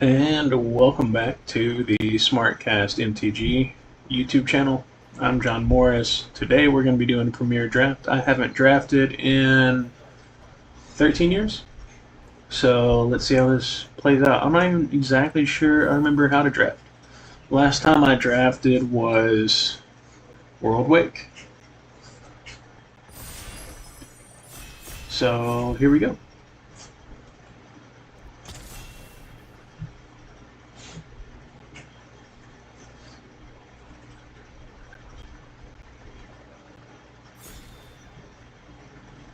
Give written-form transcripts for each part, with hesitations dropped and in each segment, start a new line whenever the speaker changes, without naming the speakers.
And welcome back to the SmartCast MTG YouTube channel. I'm John Morris. Today we're going to be doing a Premier Draft. I haven't drafted in 13 years, so let's see how this plays out. I'm not even exactly sure I remember how to draft. Last time I drafted was World Wake. So here we go.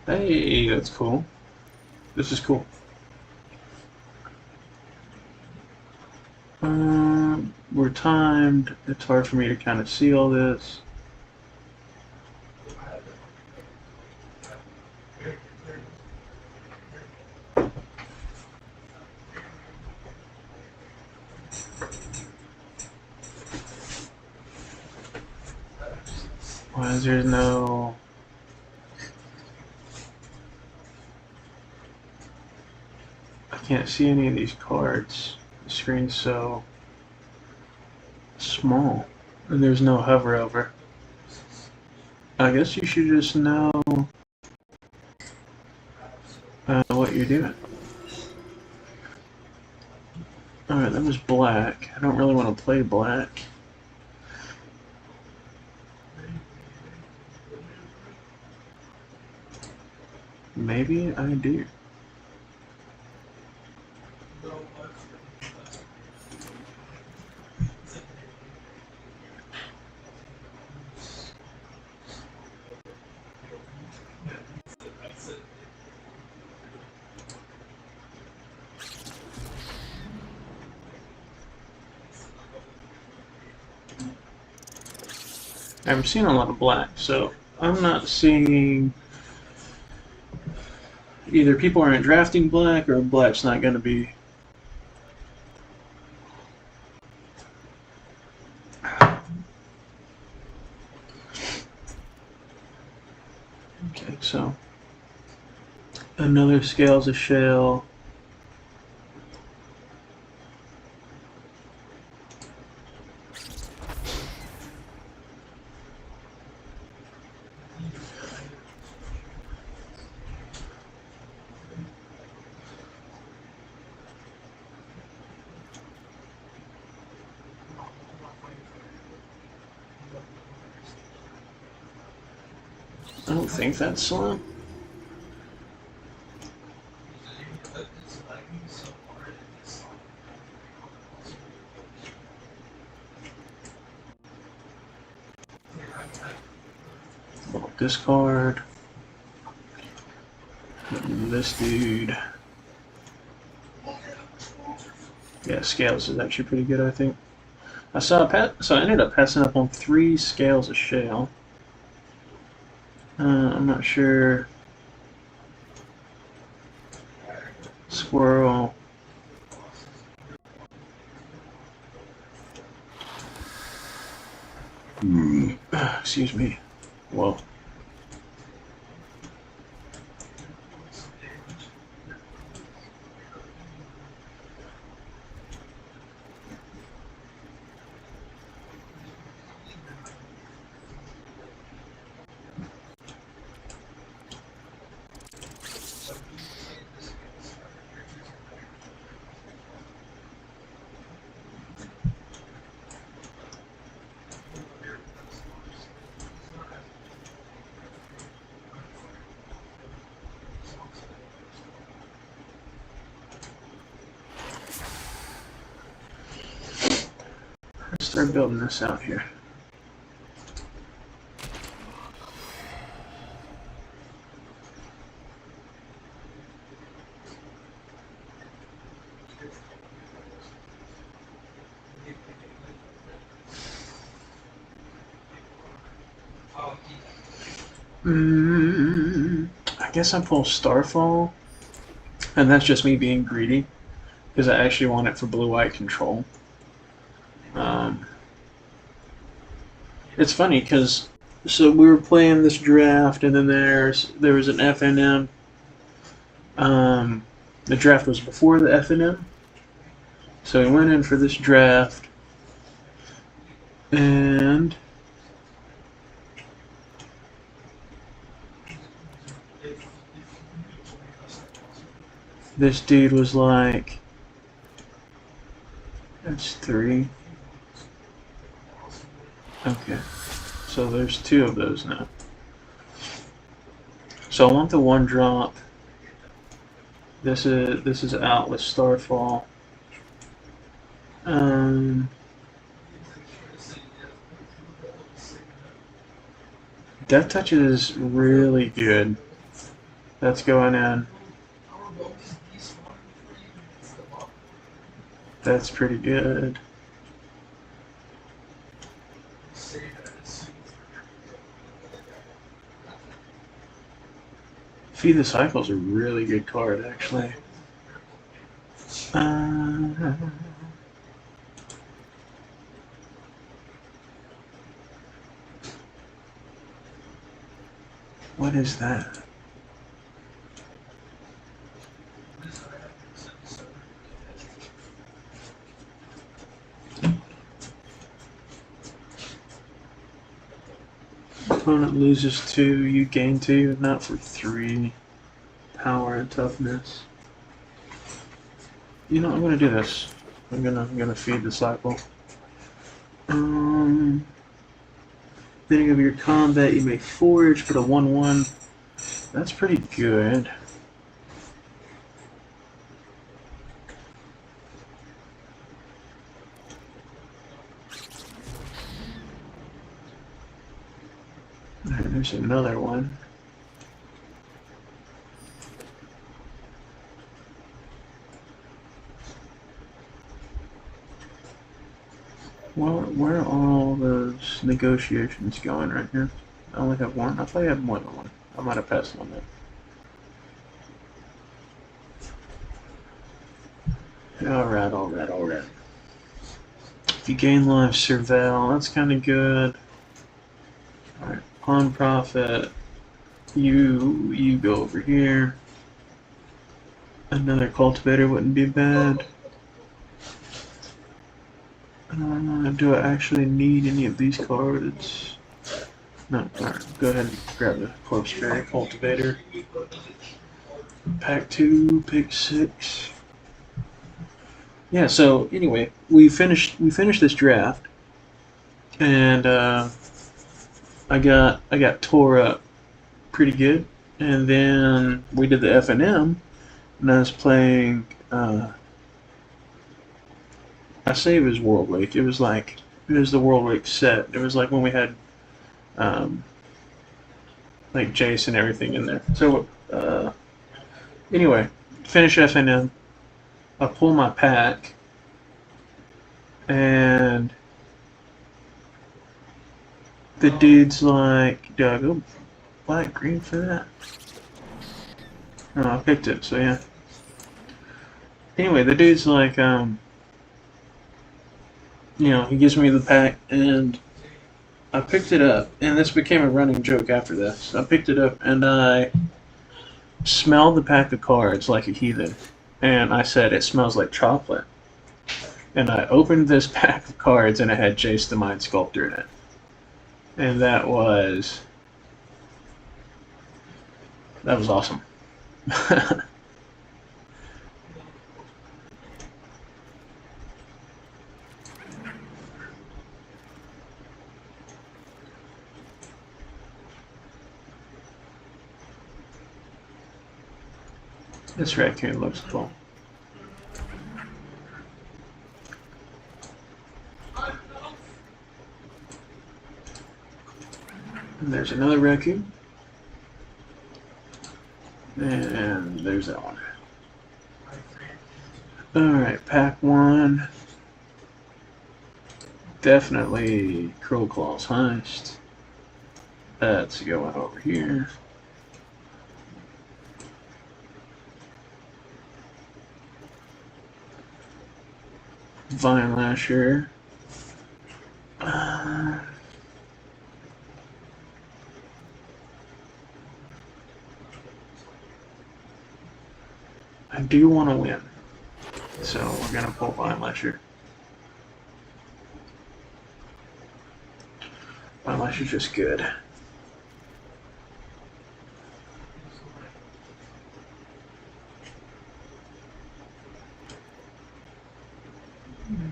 Hey, that's cool. This is cool. We're timed. It's hard for me to kind of see all this. Why is there no... I can't see any of these cards. The screen's so small, and there's no hover over. I guess you should just know what you're doing. Alright, that was black. I don't really want to play black. Maybe I do. I'm seeing a lot of black, so I'm not seeing either people aren't drafting black or black's not going to be. Okay, so another Scales of Shale. I don't think that's slow. Well, discard. This dude. Yeah, Scales is actually pretty good, I think. So I ended up passing up on 3 Scales of Shale. I'm not sure. Squirrel. Excuse me. Whoa. Let's start building this out here. I guess I pull Starfall, and that's just me being greedy, because I actually want it for blue-white control. It's funny because so we were playing this draft, and then there was an FNM. The draft was before the FNM, So we went in for this draft, and this dude was like, that's 3. Okay, so there's 2 of those now. So I want the 1-drop. This is out with Starfall. Death Touch is really good. That's going in. That's pretty good. Feed the Cycle's a really good card, actually. What is that? Opponent loses 2, you gain 2, not for 3 power and toughness. You know, I'm gonna do this. I'm gonna feed the Cycle. Beginning of your combat, you may forage for the 1/1. That's pretty good. Alright, there's another one. Well, where are all those negotiations going right here? I only have 1. I thought I had more than 1. I might have passed on that. Alright. If you gain life, Surveil, that's kind of good. Alright, Pawn Profit. You go over here. Another Cultivator wouldn't be bad. Do I actually need any of these cards? No, alright, go ahead and grab the Corpse Fairy Cultivator. Pack 2, pick 6. Yeah, so anyway, we finished this draft, and I got tore up pretty good, and then we did the F&M, and I was playing. I say it was World Wake. It was the World Wake set. It was like when we had like Jace and everything in there. So anyway, finish F&M. I pull my pack, and the dude's like, do I go black green for that? No, I picked it, so yeah. Anyway, the dude's like, you know, he gives me the pack, and I picked it up, and this became a running joke after this. I picked it up, and I smelled the pack of cards like a heathen, and I said, it smells like chocolate. And I opened this pack of cards, and it had Jace the Mind Sculptor in it. And that was awesome. This raccoon looks cool. And there's another raccoon. And there's that one. Alright, pack 1. Definitely Crow Claw's Heist. That's going over here. Vine Lasher. I do want to win. So we're gonna pull Vine Lasher. Vine Lasher's just good.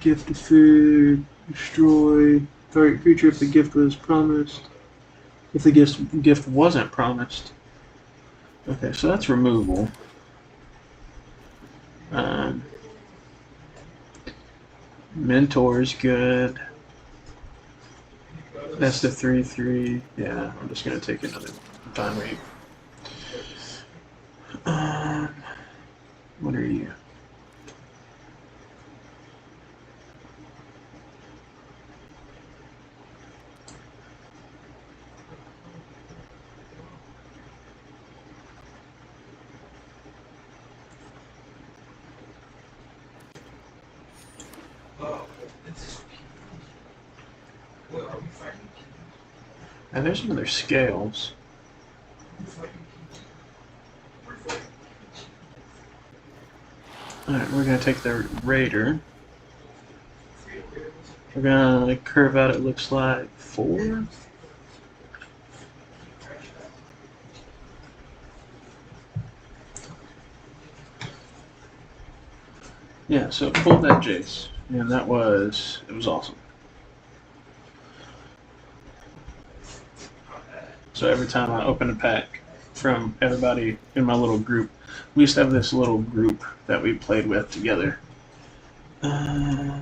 Gift of food, destroy target creature if the gift was promised. If the gift wasn't promised. Okay, so that's removal. Mentor is good. That's the 3/3. Yeah, I'm just gonna take another time read. What are you? And there's some other scales. Alright, we're gonna take the Raider. We're gonna curve out, it looks like 4. Yeah, so it pulled that Jace, and it was awesome. So every time I open a pack from everybody in my little group, we used to have this little group that we played with together. Let's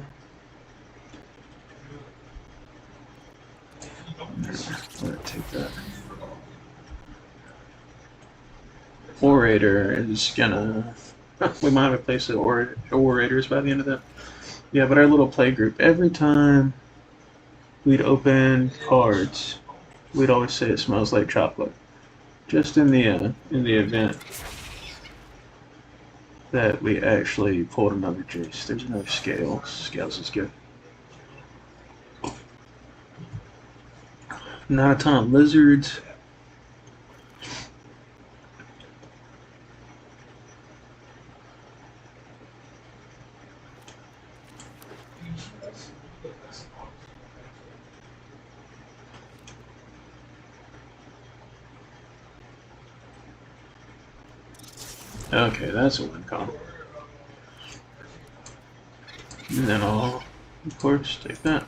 take that. Orator is gonna. We might replace the orators by the end of that. Yeah, but our little play group, every time we'd open cards, we'd always say it smells like chocolate. Just in the event that we actually pulled another Jace. There's another Scales. Scales is good. Not a ton of lizards. Okay, that's a win con. And then I'll, of course, take that.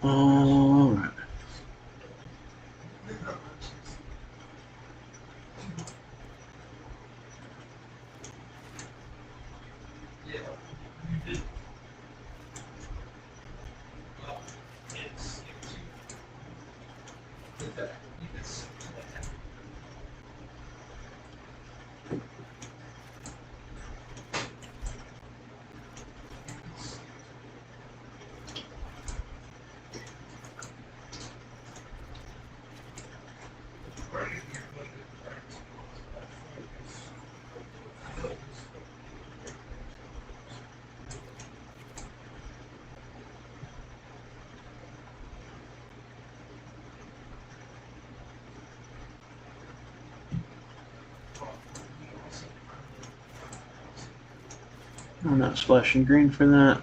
Alright. I'm not splashing green for that.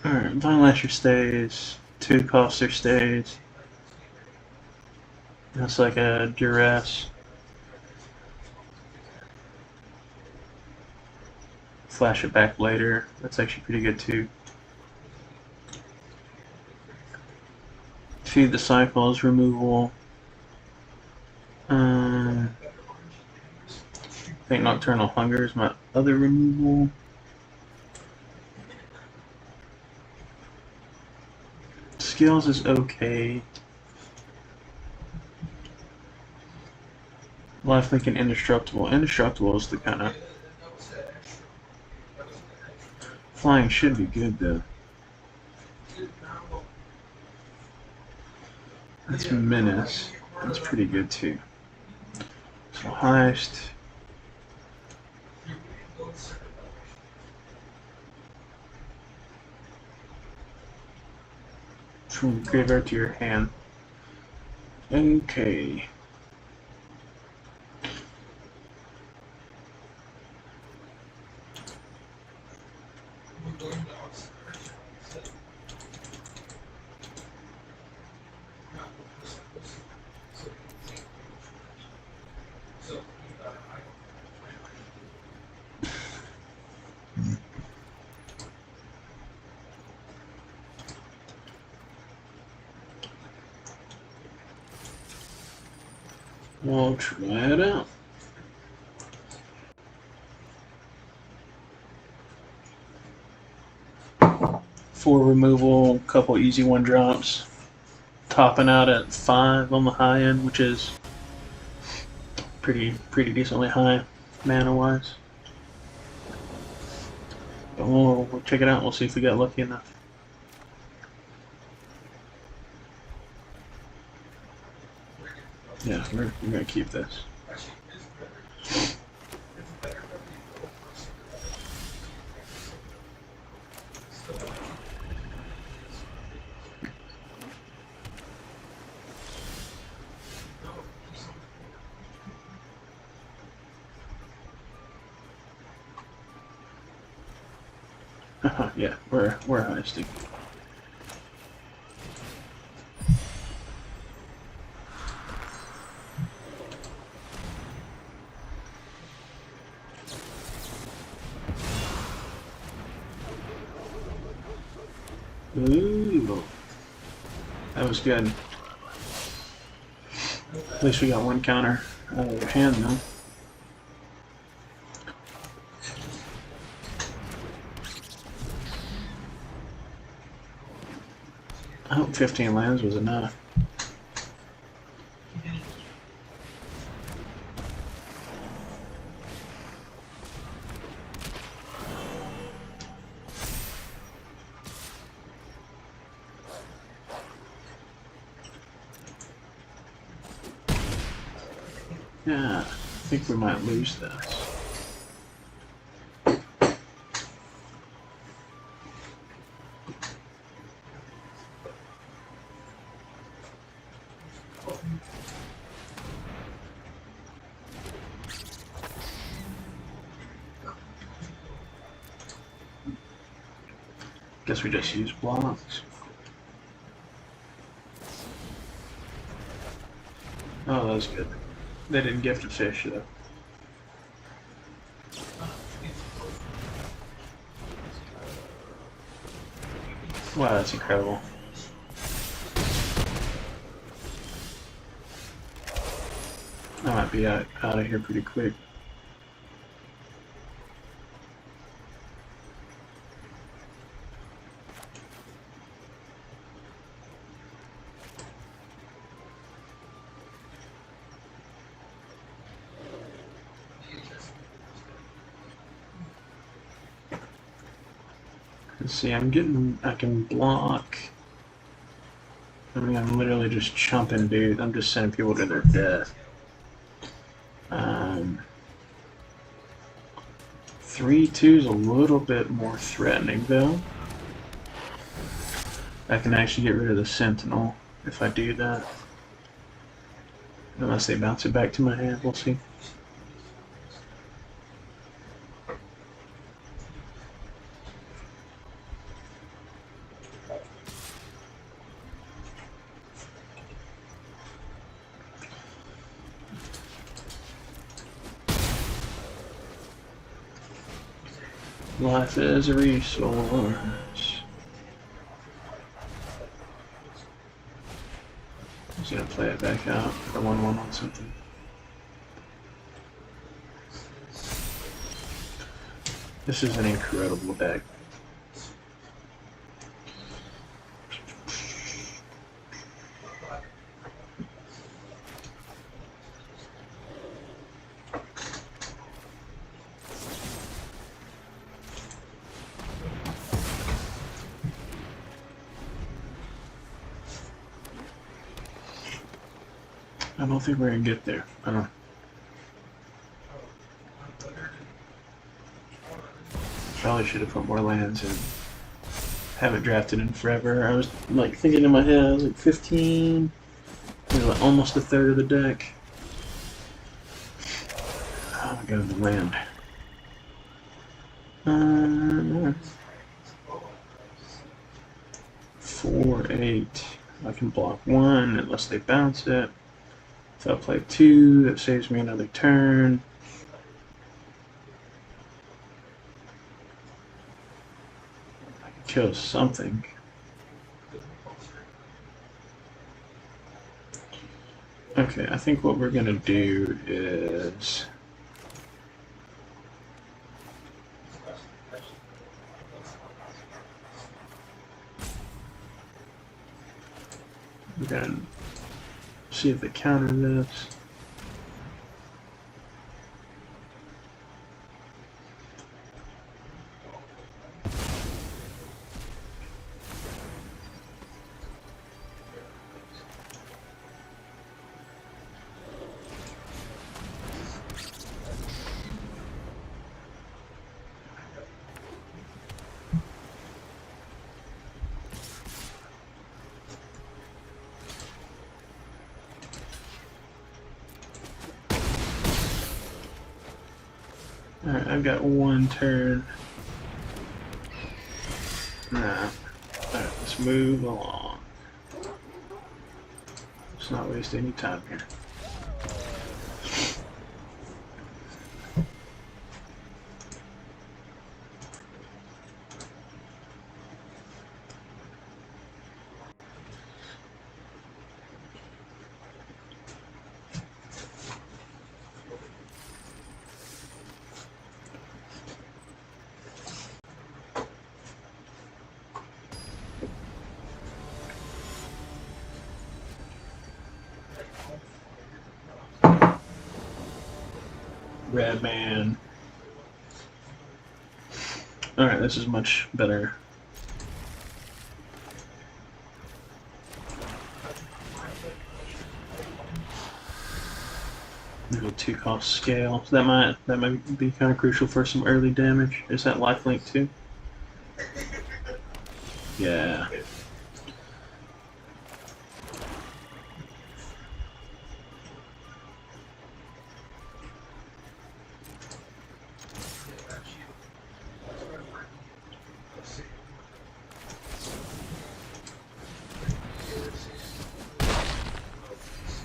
Alright, Vine Lasher stays. 2 Coster stays. That's like a duress. Flash it back later. That's actually pretty good too. Feed the Cycles, removal. I think Nocturnal Hunger is my other removal. skills is okay. Life thinking indestructible. Indestructible is the kind of flying should be good though. That's menace. That's pretty good too. So heist. From graveyard to your hand. Okay. We'll try it out. For removal, couple easy one drops. Topping out at 5 on the high end, which is pretty decently high mana wise. But we'll check it out. We'll see if we got lucky enough. Yeah, we're gonna keep this. Yeah, we're heisting. Ooh, that was good. At least we got one counter out of their hand though. I hope 15 lands was enough. Yeah, I think we might lose this. Guess we just use blocks. Oh, that was good. They didn't gift a fish though. Wow, that's incredible. I might be out of here pretty quick. Let's see, I can block. I mean, I'm literally just chumping, dude. I'm just sending people to their death. 3/2 is a little bit more threatening, though. I can actually get rid of the Sentinel if I do that. Unless they bounce it back to my hand, we'll see. Life is a resource. He's gonna play it back out for 1/1 on something. This is an incredible deck. I don't think we're gonna get there. I don't. Probably should have put more lands in. Haven't drafted in forever. I was like thinking in my head, I was like 15, like almost a third of the deck. Oh my god, the land. 4, 8. I can block 1 unless they bounce it. So I'll play 2. That saves me another turn. I can kill something. Okay, I think what we're gonna do is we're gonna see if they counter this. Alright, I've got 1 turn. Nah. Alright, let's move along. Let's not waste any time here. Red man. Alright, this is much better. Maybe 2-cost scale. So that might be kind of crucial for some early damage. Is that lifelink too? Yeah.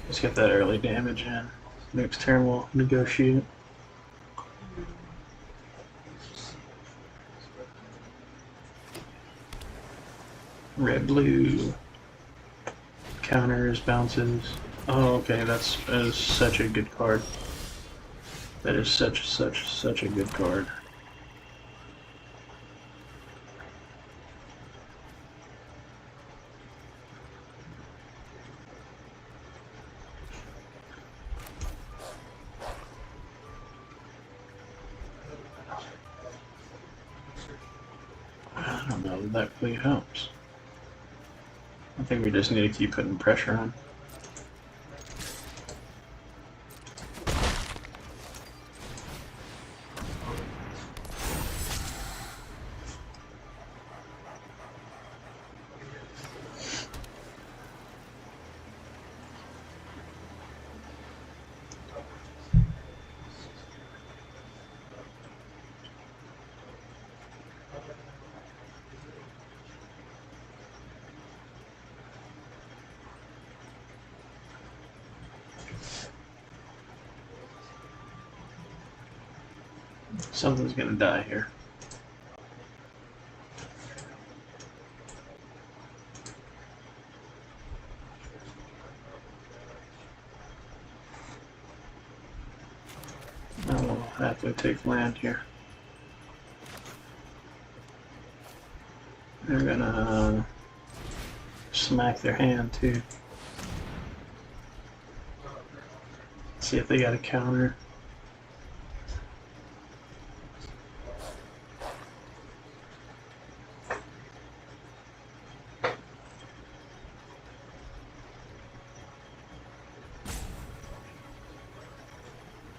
Let's get that early damage in. Next turn we'll negotiate. Red, blue. Counters, bounces. Oh, okay, that is such a good card. That is such a good card. I don't know if that really helps. I think we just need to keep putting pressure on. Something's gonna die here. I'll have to take land here. They're gonna smack their hand too. See if they got a counter.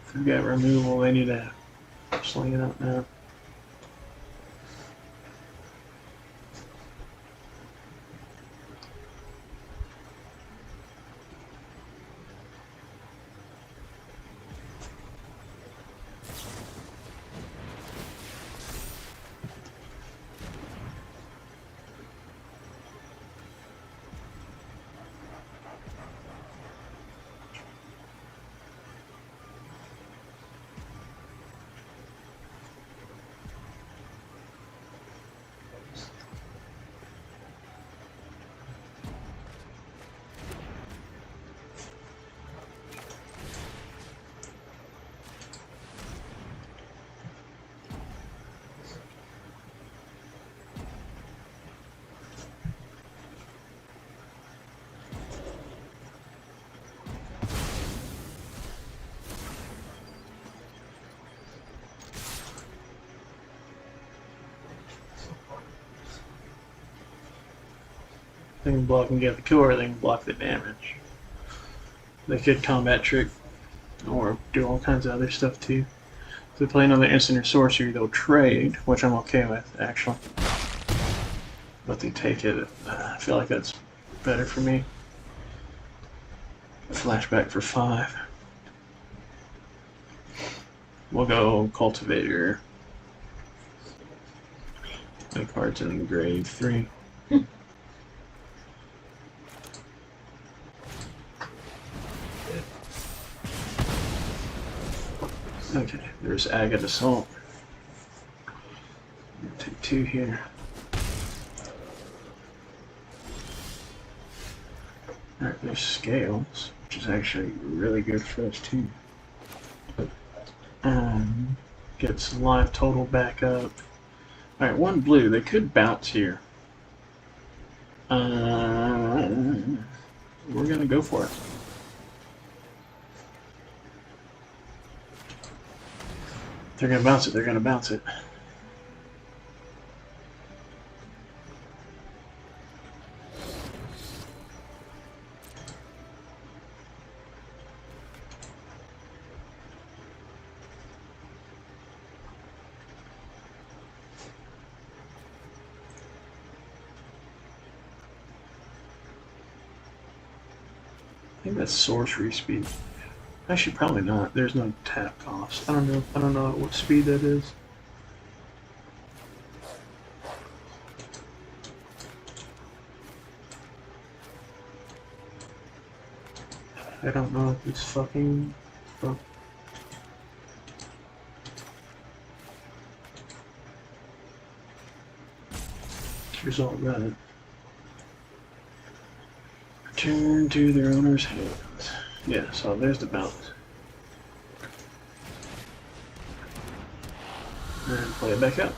If we've got removal, they need to sling it up now. They can block and get the kill, or they can block the damage. They could combat trick, or do all kinds of other stuff too. If they play another instant or sorcery, they'll trade, which I'm okay with, actually. But they take it. I feel like that's better for me. Flashback for 5. We'll go Cultivator. My card's in grave 3. Okay, there's Agate Assault. Take 2 here. Alright, there's Scales, which is actually really good for us too. Gets life total back up. Alright, 1 blue. They could bounce here. We're gonna go for it. They're gonna bounce it, they're gonna bounce it. I think that's sorcery speed. Actually, probably not. There's no tap cost. I don't know. I don't know what speed that is. I don't know if it's fucking. Oh. Result red. Return to their owner's hands. Yeah, so there's the bounce. And play it back up.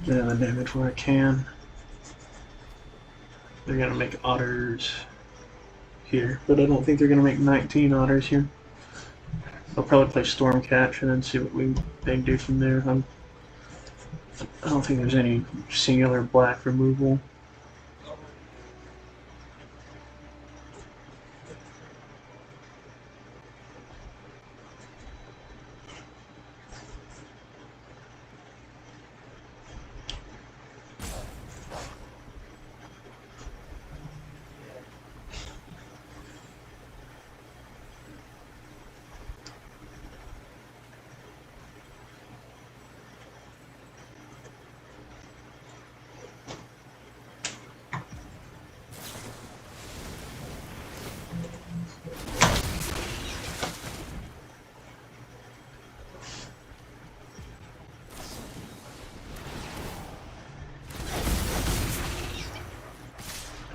Yeah, the damage where I can. They're gonna make otters here, but I don't think they're gonna make 19 otters here. I'll probably play Stormcatch and then see what they do from there. I don't think there's any singular black removal.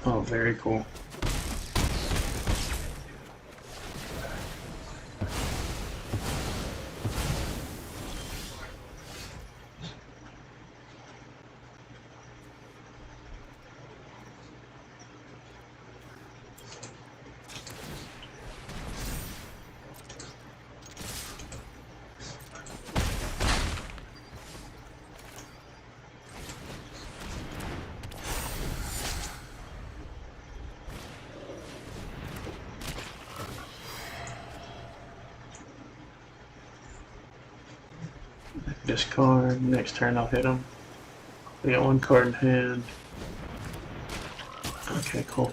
Oh, very cool. Discard. Next turn I'll hit him. We got one card in hand. Okay, cool.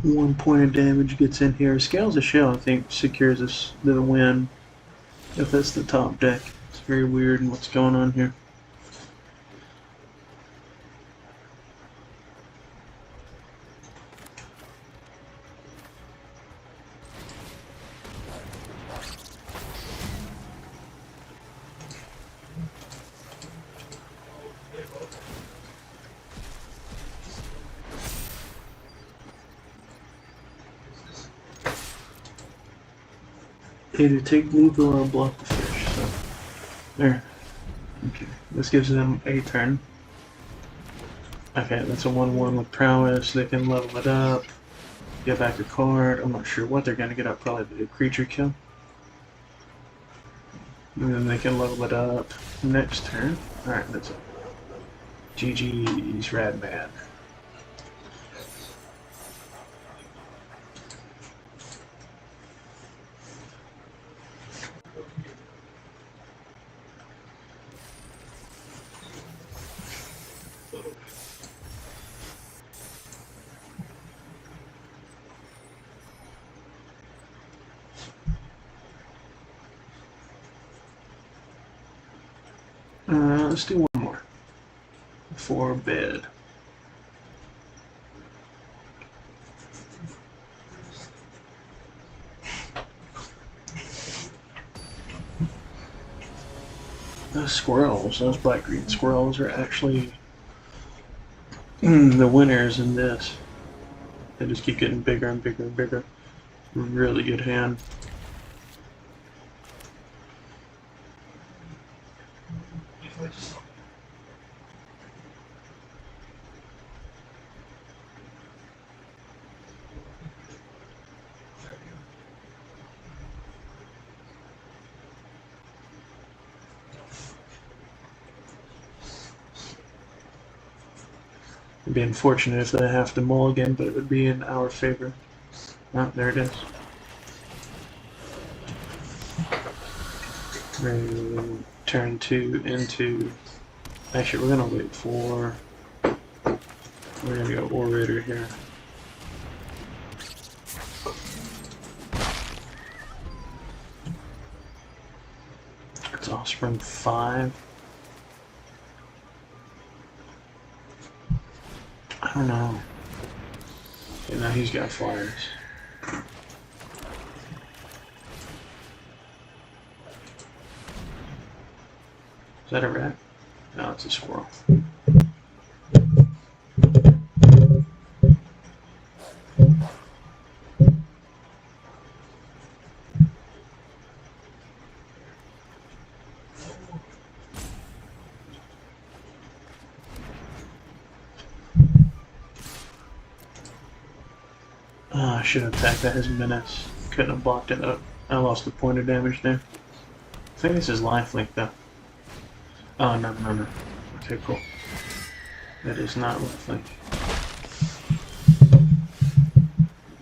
One point of damage gets in here. Scales of Shell, I think, secures us the win if that's the top deck. It's very weird in what's going on here. Either take Bloomburrow or block the fish. So there. Okay. This gives them a turn. Okay, that's a 1/1 with prowess. They can level it up. Get back a card. I'm not sure what they're gonna get up. Probably the creature kill. And then they can level it up next turn. Alright, that's it. GG's Rad Man. Let's do one more for bed. Those squirrels, those black-green squirrels, are actually the winners in this. They just keep getting bigger and bigger and bigger. Really good hand. It'd be unfortunate if they have to mulligan, but it would be in our favor. Oh, there it is. Turn 2 into... Actually, we're going to wait for... We're going to go Orator here. It's Offspring 5. I don't know. Yeah, now he's got flyers. Is that a rat? No, it's a squirrel. I should have attacked that his menace. Couldn't have blocked it up. I lost a point of damage there. I think this is lifelink though. Oh, no. Okay, cool. That is not lifelink.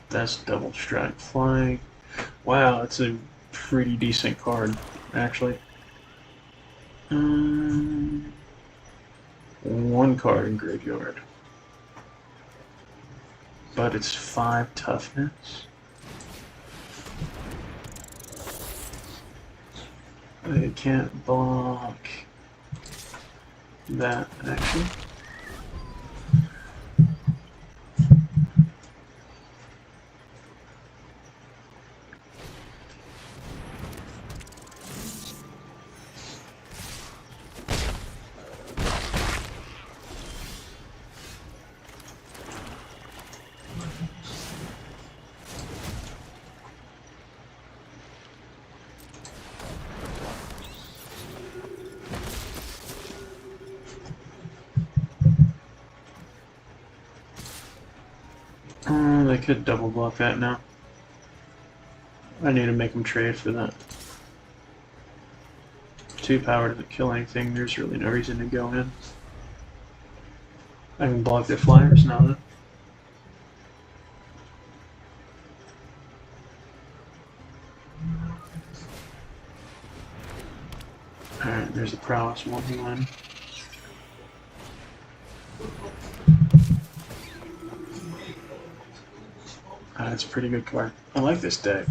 That's double strike flying. Wow, that's a pretty decent card, actually. One card in graveyard. But it's 5 toughness. It can't block that action. They could double block that now. I need to make them trade for that. 2 power doesn't kill anything, there's really no reason to go in. I can block their flyers now though. Alright, there's the prowess 1-1. That's a pretty good card. I like this deck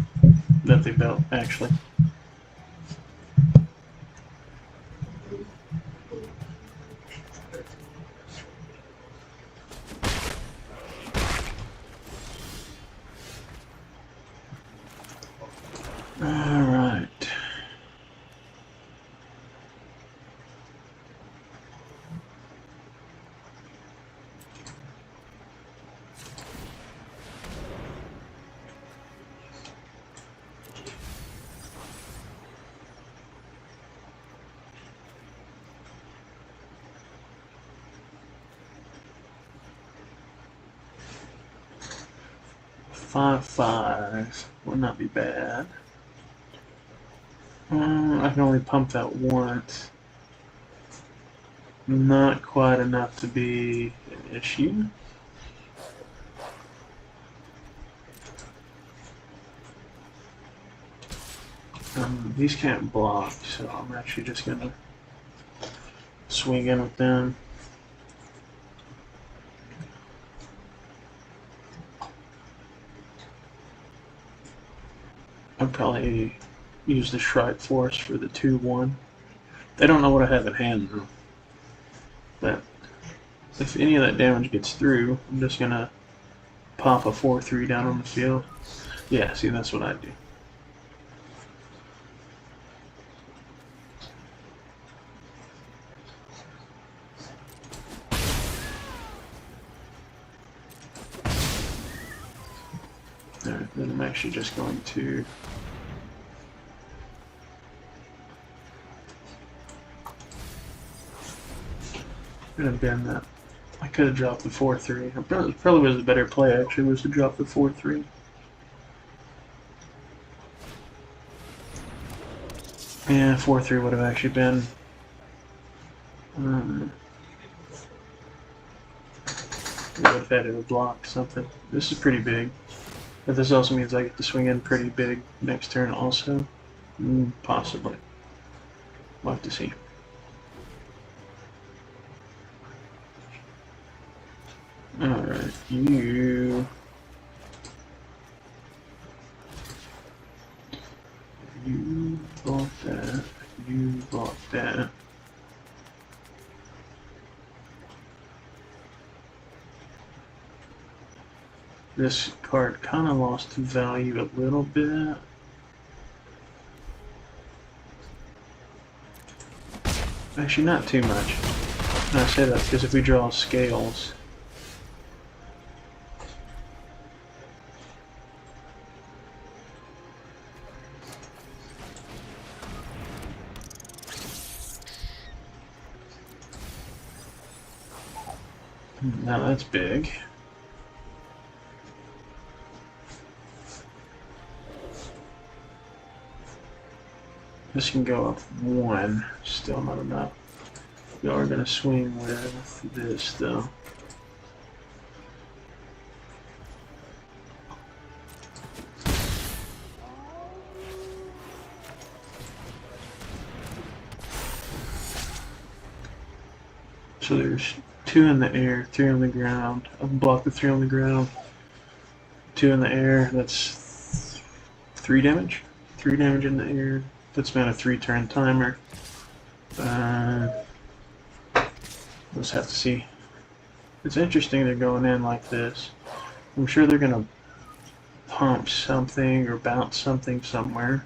that they built, actually. Alright. Five would not be bad. I can only pump that once. Not quite enough to be an issue. These can't block, so I'm actually just gonna swing in with them. I'd probably use the Shrike Force for the 2-1. They don't know what I have in hand though. But if any of that damage gets through, I'm just gonna pop a 4-3 down on the field. Yeah, see, that's what I do. Alright, then I'm actually just going to bend that. I could have dropped the 4-3. Probably was a better play actually, was to drop the 4-3. Yeah, 4-3 would have actually been we would have had to block something. This is pretty big. But this also means I get to swing in pretty big next turn also. Possibly. We'll have to see. Alright, you bought that. You bought that. This card kind of lost value a little bit. Actually, not too much. And I say that because if we draw scales, now that's big. This can go up 1. Still not enough. We are going to swing with this, though. So there's 2 in the air, 3 on the ground. I'll block the 3 on the ground. 2 in the air, that's 3 damage. 3 damage in the air. That's been a 3-turn timer. Let's have to see. It's interesting they're going in like this. I'm sure they're going to pump something or bounce something somewhere.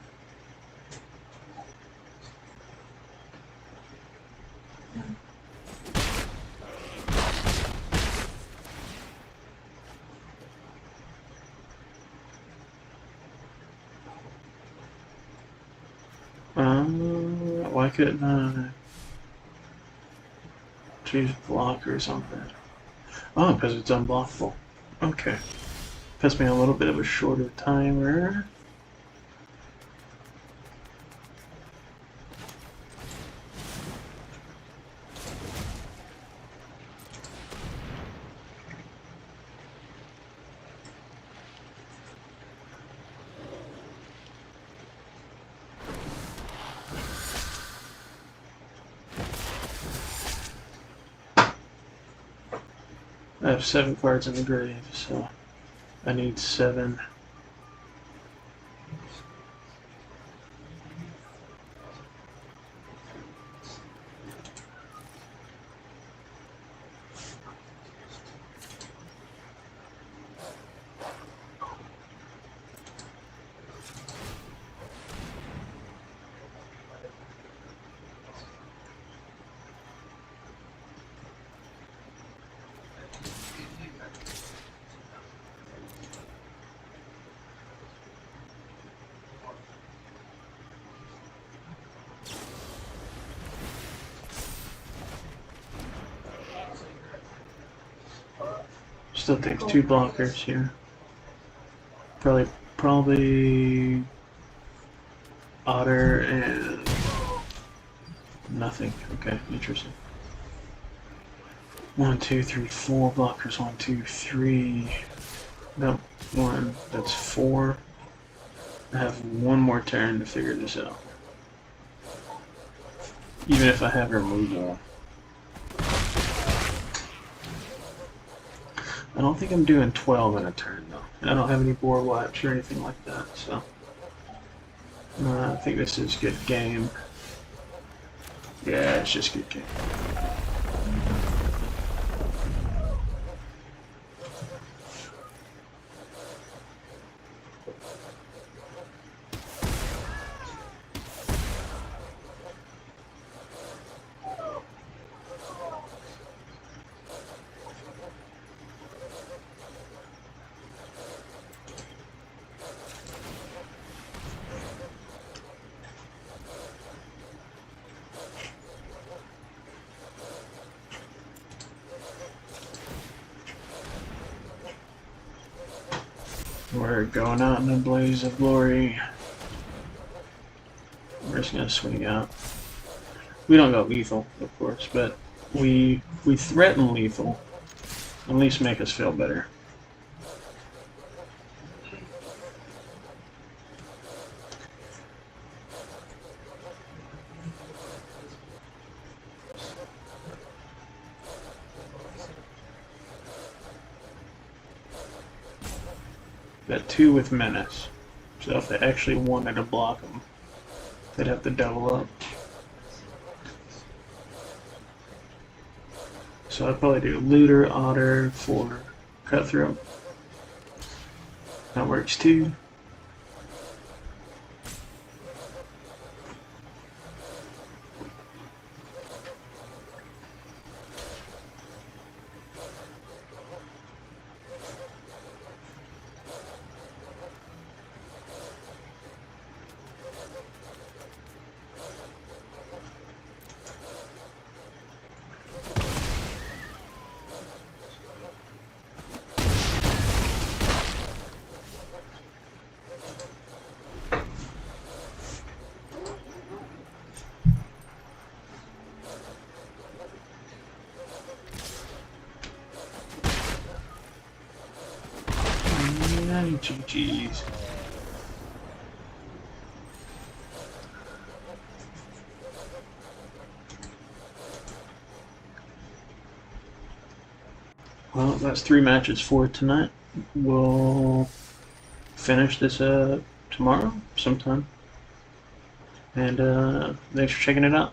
Why couldn't I choose blockers on that? Oh, because it's unblockable. Okay. Puts me on a little bit of a shorter timer. I have 7 cards in the grave, so I need 7. Still takes 2 blockers here. Probably Otter and nothing. Okay, interesting. 1, 2, 3, 4 blockers. 1, 2, 3. Nope, 1. That's 4. I have 1 more turn to figure this out. Even if I have removal. I don't think I'm doing 12 in a turn, though. I don't have any board wipes or anything like that, so... I think this is good game. Yeah, it's just good game. We're going out in a blaze of glory. We're just gonna swing out. We don't go lethal, of course, but we threaten lethal. At least make us feel better. Got 2 with menace, so if they actually wanted to block them, they'd have to double up. So I'd probably do Looter, Otter for Cutthroat. That works too. Ay, GG's. Well, that's 3 matches for tonight. We'll finish this tomorrow sometime. And thanks for checking it out.